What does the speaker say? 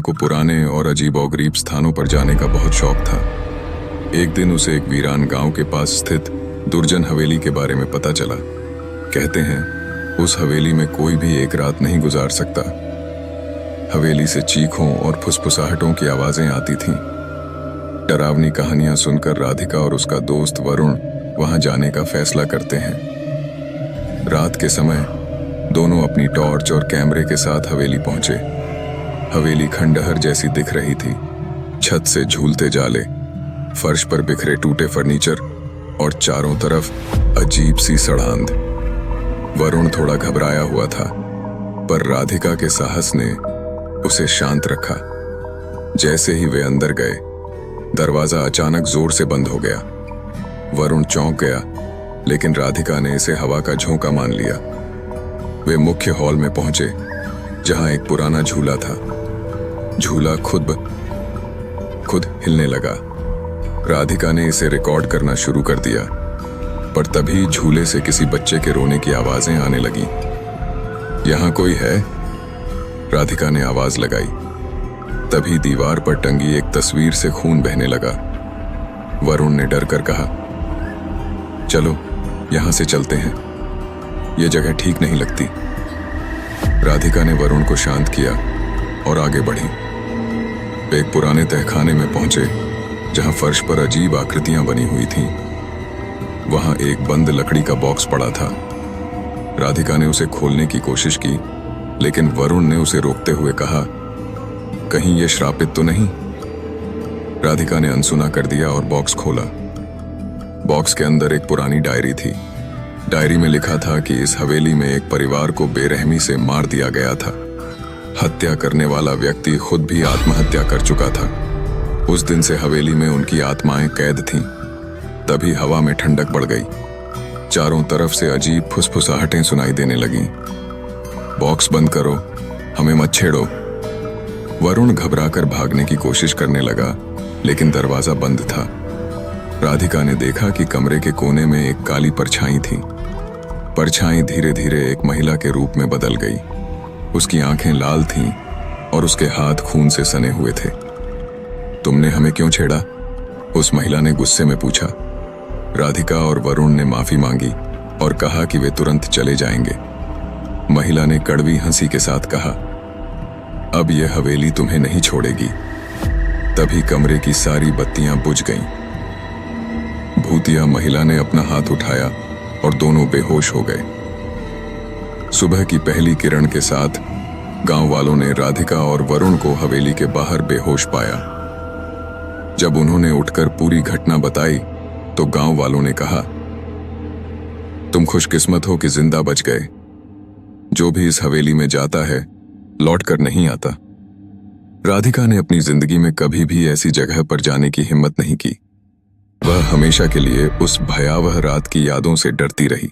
को पुराने और अजीबोगरीब स्थानों पर जाने का बहुत शौक था। एक दिन उसे एक वीरान गांव के पास स्थित दुर्जन हवेली के बारे में पता चला। कहते हैं उस हवेली में कोई भी एक रात नहीं गुजार सकता। हवेली से चीखों और फुसफुसाहटों की आवाजें आती थीं। डरावनी कहानियां सुनकर राधिका और उसका दोस्त वरुण वहां जाने का फैसला करते हैं। रात के समय दोनों अपनी टॉर्च और कैमरे के साथ हवेली पहुंचे। हवेली खंडहर जैसी दिख रही थी। छत से झूलते जाले, फर्श पर बिखरे टूटे फर्नीचर और चारों तरफ अजीब सी सड़ांध। वरुण थोड़ा घबराया हुआ था, पर राधिका के साहस ने उसे शांत रखा। जैसे ही वे अंदर गए, दरवाजा अचानक जोर से बंद हो गया। वरुण चौंक गया, लेकिन राधिका ने इसे हवा का झोंका मान लिया। वे मुख्य हॉल में पहुंचे, जहां एक पुराना झूला था। झूला खुद हिलने लगा। राधिका ने इसे रिकॉर्ड करना शुरू कर दिया, पर तभी झूले से किसी बच्चे के रोने की आवाजें आने लगीं। यहां कोई है? राधिका ने आवाज लगाई। तभी दीवार पर टंगी एक तस्वीर से खून बहने लगा। वरुण ने डर कर कहा, चलो यहां से चलते हैं, यह जगह ठीक नहीं लगती। राधिका ने वरुण को शांत किया और आगे बढ़ी। वे एक पुराने तहखाने में पहुंचे, जहां फर्श पर अजीब आकृतियां बनी हुई थीं। वहां एक बंद लकड़ी का बॉक्स पड़ा था। राधिका ने उसे खोलने की कोशिश की, लेकिन वरुण ने उसे रोकते हुए कहा, कहीं यह श्रापित तो नहीं? राधिका ने अनसुना कर दिया और बॉक्स खोला। बॉक्स के अंदर एक पुरानी डायरी थी। डायरी में लिखा था कि इस हवेली में एक परिवार को बेरहमी से मार दिया गया था। हत्या करने वाला व्यक्ति खुद भी आत्महत्या कर चुका था। उस दिन से हवेली में उनकी आत्माएं कैद थीं। तभी हवा में ठंडक बढ़ गई। चारों तरफ से अजीब फुसफुसाहटें सुनाई देने लगीं। बॉक्स बंद करो, हमें मत छेड़ो। वरुण घबराकर भागने की कोशिश करने लगा, लेकिन दरवाजा बंद था। राधिका ने देखा कि कमरे के कोने में एक काली परछाई थी। परछाई धीरे धीरे एक महिला के रूप में बदल गई। उसकी आंखें लाल थीं और उसके हाथ खून से सने हुए थे। तुमने हमें क्यों छेड़ा? उस महिला ने गुस्से में पूछा। राधिका और वरुण ने माफी मांगी और कहा कि वे तुरंत चले जाएंगे। महिला ने कड़वी हंसी के साथ कहा, अब यह हवेली तुम्हें नहीं छोड़ेगी। तभी कमरे की सारी बत्तियां बुझ गईं। भूतिया महिला ने अपना हाथ उठाया और दोनों बेहोश हो गए। सुबह की पहली किरण के साथ गांव वालों ने राधिका और वरुण को हवेली के बाहर बेहोश पाया। जब उन्होंने उठकर पूरी घटना बताई, तो गांव वालों ने कहा, तुम खुशकिस्मत हो कि जिंदा बच गए। जो भी इस हवेली में जाता है, लौट कर नहीं आता। राधिका ने अपनी जिंदगी में कभी भी ऐसी जगह पर जाने की हिम्मत नहीं की। वह हमेशा के लिए उस भयावह रात की यादों से डरती रही।